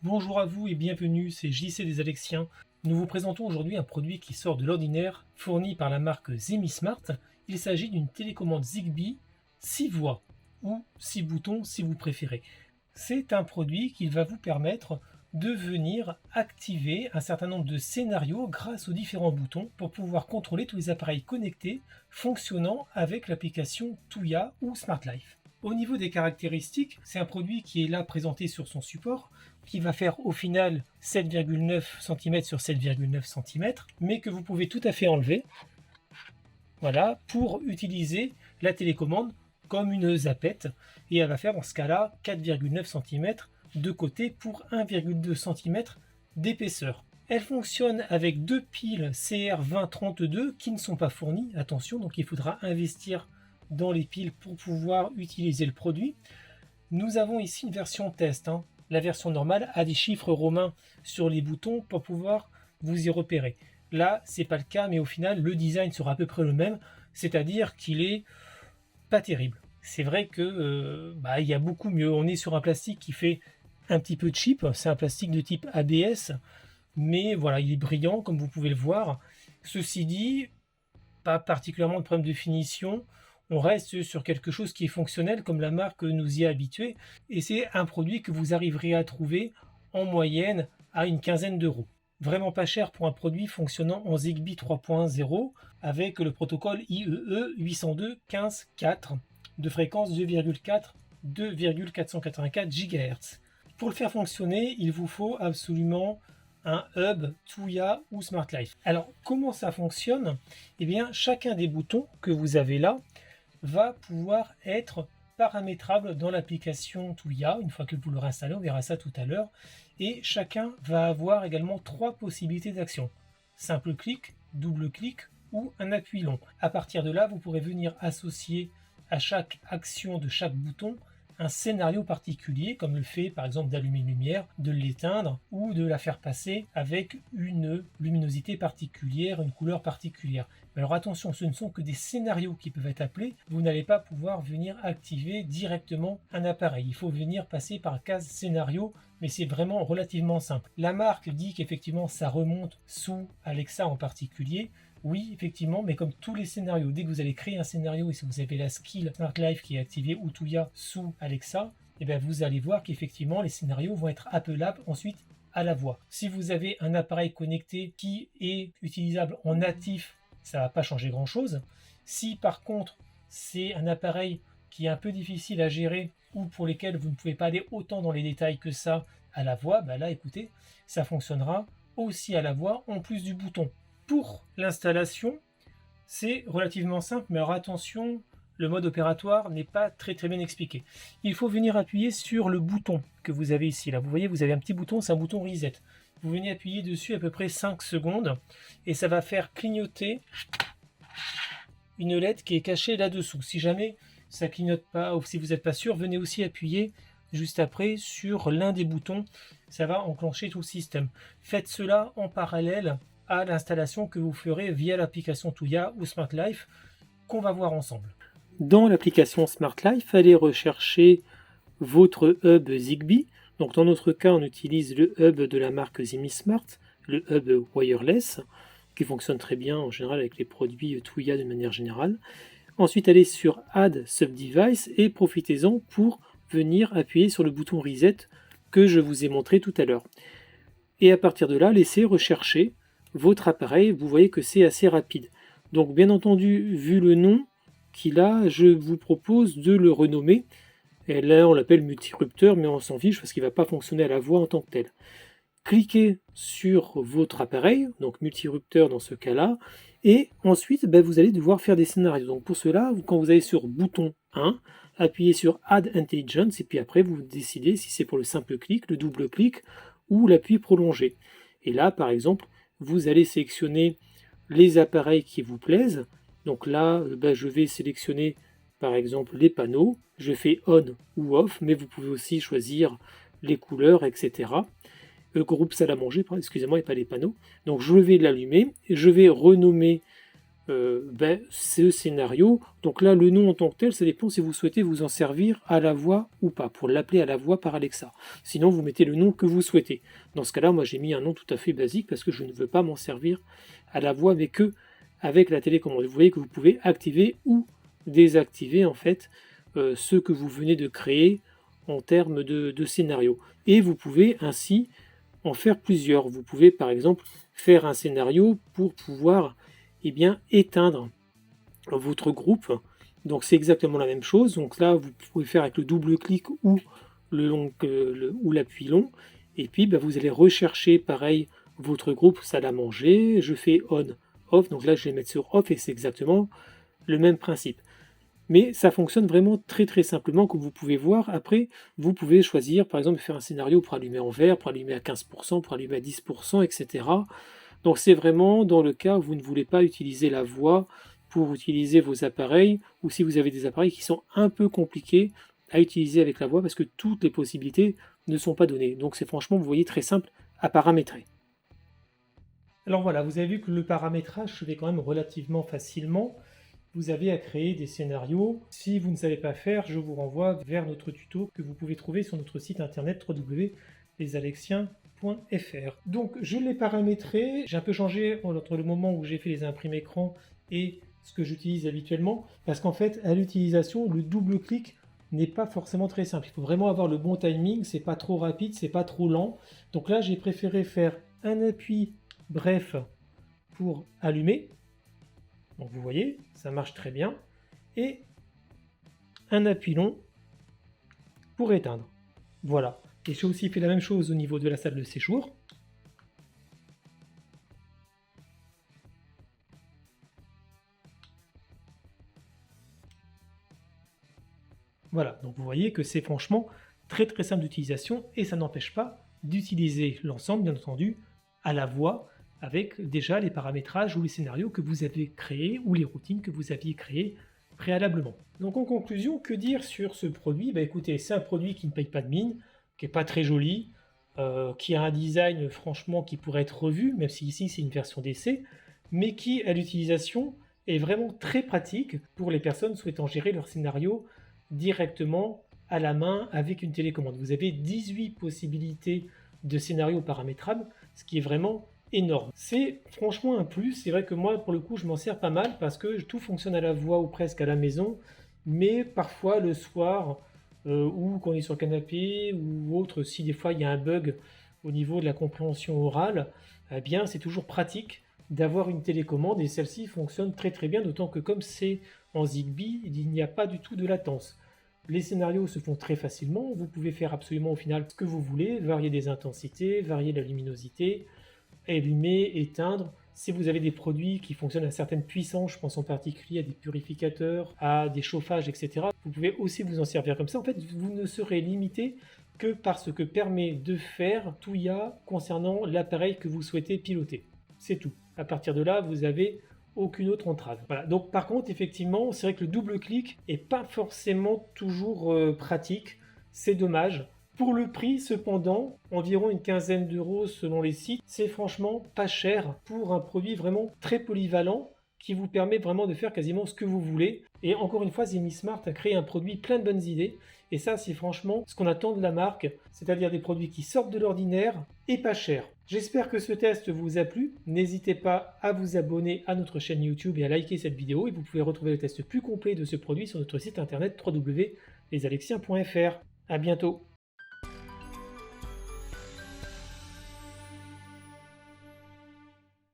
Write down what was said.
Bonjour à vous et bienvenue, c'est JC des Alexiens. Nous vous présentons aujourd'hui un produit qui sort de l'ordinaire, fourni par la marque ZemiSmart. Il s'agit d'une télécommande Zigbee 6 voix, ou 6 boutons si vous préférez. C'est un produit qui va vous permettre de venir activer un certain nombre de scénarios grâce aux différents boutons pour pouvoir contrôler tous les appareils connectés fonctionnant avec l'application Tuya ou SmartLife. Au niveau des caractéristiques, c'est un produit qui est là présenté sur son support, qui va faire au final 7,9 cm sur 7,9 cm, mais que vous pouvez tout à fait enlever, voilà, pour utiliser la télécommande comme une zapette, et elle va faire dans ce cas-là 4,9 cm de côté pour 1,2 cm d'épaisseur. Elle fonctionne avec deux piles CR2032 qui ne sont pas fournies, attention, donc il faudra investir dans les piles pour pouvoir utiliser le produit. Nous avons ici une version test. La version normale a des chiffres romains sur les boutons pour pouvoir vous y repérer. Là, c'est pas le cas, mais au final, le design sera à peu près le même, c'est-à-dire qu'il est pas terrible. C'est vrai que il y a beaucoup mieux. On est sur un plastique qui fait un petit peu cheap. C'est un plastique de type ABS, mais voilà, il est brillant comme vous pouvez le voir. Ceci dit, pas particulièrement de problème de finition. On reste sur quelque chose qui est fonctionnel comme la marque nous y a habitués, et c'est un produit que vous arriverez à trouver en moyenne à une quinzaine d'euros. Vraiment pas cher pour un produit fonctionnant en Zigbee 3.0 avec le protocole IEE 802.15.4 de fréquence 2,484 GHz. Pour le faire fonctionner, il vous faut absolument un hub Tuya ou SmartLife. Alors comment ça fonctionne? Eh bien, chacun des boutons que vous avez là va pouvoir être paramétrable dans l'application Tuya. Une fois que vous l'aurez installé, on verra ça tout à l'heure. Et chacun va avoir également trois possibilités d'action. Simple clic, double clic ou un appui long. À partir de là, vous pourrez venir associer à chaque action de chaque bouton un scénario particulier, comme le fait par exemple d'allumer une lumière, de l'éteindre ou de la faire passer avec une luminosité particulière, une couleur particulière. Mais alors attention, ce ne sont que des scénarios qui peuvent être appelés. Vous n'allez pas pouvoir venir activer directement un appareil. Il faut venir passer par case scénario, mais c'est vraiment relativement simple. La marque dit qu'effectivement ça remonte sous Alexa en particulier. Oui, effectivement, mais comme tous les scénarios, dès que vous allez créer un scénario et si vous avez la skill SmartLife qui est activée ou Tuya sous Alexa, et bien vous allez voir qu'effectivement les scénarios vont être appelables ensuite à la voix. Si vous avez un appareil connecté qui est utilisable en natif, ça ne va pas changer grand-chose. Si par contre c'est un appareil qui est un peu difficile à gérer ou pour lesquels vous ne pouvez pas aller autant dans les détails que ça à la voix, ben là écoutez, ça fonctionnera aussi à la voix en plus du bouton. Pour l'installation, c'est relativement simple, mais alors attention, le mode opératoire n'est pas très bien expliqué. Il faut venir appuyer sur le bouton que vous avez ici. Là, vous voyez, vous avez un petit bouton, c'est un bouton reset. Vous venez appuyer dessus à peu près 5 secondes et ça va faire clignoter une LED qui est cachée là-dessous. Si jamais ça clignote pas ou si vous n'êtes pas sûr, venez aussi appuyer juste après sur l'un des boutons. Ça va enclencher tout le système. Faites cela en parallèle à l'installation que vous ferez via l'application Tuya ou SmartLife qu'on va voir ensemble. Dans l'application SmartLife, allez rechercher votre hub Zigbee. Donc dans notre cas, on utilise le hub de la marque ZemiSmart, le hub wireless, qui fonctionne très bien en général avec les produits Tuya de manière générale. Ensuite, allez sur Add Subdevice et profitez-en pour venir appuyer sur le bouton Reset que je vous ai montré tout à l'heure. Et à partir de là, laissez rechercher votre appareil. Vous voyez que c'est assez rapide. Donc bien entendu, vu le nom qu'il a, je vous propose de le renommer. Et là, on l'appelle multirupteur, mais on s'en fiche parce qu'il ne va pas fonctionner à la voix en tant que tel. Cliquez sur votre appareil, donc multirupteur dans ce cas-là, et ensuite vous allez devoir faire des scénarios. Donc pour cela, quand vous allez sur bouton 1, appuyez sur Add Intelligence, et puis après vous décidez si c'est pour le simple clic, le double clic ou l'appui prolongé. Et là, par exemple, vous allez sélectionner les appareils qui vous plaisent. Donc là, je vais sélectionner par exemple les panneaux. Je fais on ou off, mais vous pouvez aussi choisir les couleurs, etc. Groupe salle à manger, excusez-moi, et pas les panneaux. Donc je vais l'allumer, je vais renommer ce scénario. Donc là, le nom en tant que tel, ça dépend si vous souhaitez vous en servir à la voix ou pas, pour l'appeler à la voix par Alexa. Sinon, vous mettez le nom que vous souhaitez. Dans ce cas-là, moi j'ai mis un nom tout à fait basique parce que je ne veux pas m'en servir à la voix, mais que avec la télécommande. Vous voyez que vous pouvez activer ou désactiver en fait ce que vous venez de créer en termes de scénario. Et vous pouvez ainsi en faire plusieurs. Vous pouvez par exemple faire un scénario pour pouvoir éteindre votre groupe. Donc c'est exactement la même chose. Donc là, vous pouvez faire avec le double clic ou l'appui long. Et puis vous allez rechercher pareil votre groupe, salle à manger. Je fais on, off. Donc là, je vais mettre sur off et c'est exactement le même principe. Mais ça fonctionne vraiment très très simplement, comme vous pouvez voir. Après, vous pouvez choisir, par exemple, faire un scénario pour allumer en vert, pour allumer à 15%, pour allumer à 10%, etc. Donc c'est vraiment dans le cas où vous ne voulez pas utiliser la voix pour utiliser vos appareils, ou si vous avez des appareils qui sont un peu compliqués à utiliser avec la voix, parce que toutes les possibilités ne sont pas données. Donc c'est franchement, vous voyez, très simple à paramétrer. Alors voilà, vous avez vu que le paramétrage se fait quand même relativement facilement. Vous avez à créer des scénarios. Si vous ne savez pas faire, je vous renvoie vers notre tuto que vous pouvez trouver sur notre site internet www.lesalexiens.fr. Donc je l'ai paramétré, j'ai un peu changé entre le moment où j'ai fait les imprimes écran et ce que j'utilise habituellement, parce qu'en fait à l'utilisation, le double clic n'est pas forcément très simple. Il faut vraiment avoir le bon timing, c'est pas trop rapide, c'est pas trop lent. Donc là j'ai préféré faire un appui bref pour allumer. Donc vous voyez, ça marche très bien. Et un appui long pour éteindre. Voilà. Et j'ai aussi fait la même chose au niveau de la salle de séjour. Voilà, donc vous voyez que c'est franchement très très simple d'utilisation et ça n'empêche pas d'utiliser l'ensemble, bien entendu, à la voix, avec déjà les paramétrages ou les scénarios que vous avez créés ou les routines que vous aviez créées préalablement. Donc en conclusion, que dire sur ce produit? Écoutez, c'est un produit qui ne paye pas de mine, qui n'est pas très joli, qui a un design franchement qui pourrait être revu, même si ici c'est une version d'essai, mais qui à l'utilisation est vraiment très pratique pour les personnes souhaitant gérer leur scénario directement à la main avec une télécommande. Vous avez 18 possibilités de scénarios paramétrables, ce qui est vraiment énorme. C'est franchement un plus. C'est vrai que moi, pour le coup, je m'en sers pas mal parce que tout fonctionne à la voix ou presque à la maison, mais parfois le soir ou quand on est sur le canapé ou autre, si des fois il y a un bug au niveau de la compréhension orale, eh bien c'est toujours pratique d'avoir une télécommande et celle-ci fonctionne très très bien, d'autant que comme c'est en Zigbee, il n'y a pas du tout de latence. Les scénarios se font très facilement, vous pouvez faire absolument au final ce que vous voulez, varier des intensités, varier la luminosité, allumer, éteindre. Si vous avez des produits qui fonctionnent à certaines puissances, je pense en particulier à des purificateurs, à des chauffages, etc., vous pouvez aussi vous en servir comme ça. En fait, vous ne serez limité que par ce que permet de faire Tuya concernant l'appareil que vous souhaitez piloter. C'est tout. À partir de là, vous avez aucune autre entrave. Voilà. Donc par contre, effectivement, c'est vrai que le double clic n'est pas forcément toujours pratique. C'est dommage. Pour le prix, cependant, environ une quinzaine d'euros selon les sites, c'est franchement pas cher pour un produit vraiment très polyvalent qui vous permet vraiment de faire quasiment ce que vous voulez. Et encore une fois, ZemiSmart a créé un produit plein de bonnes idées. Et ça, c'est franchement ce qu'on attend de la marque, c'est-à-dire des produits qui sortent de l'ordinaire et pas chers. J'espère que ce test vous a plu. N'hésitez pas à vous abonner à notre chaîne YouTube et à liker cette vidéo. Et vous pouvez retrouver le test plus complet de ce produit sur notre site internet www.lesalexiens.fr. À bientôt.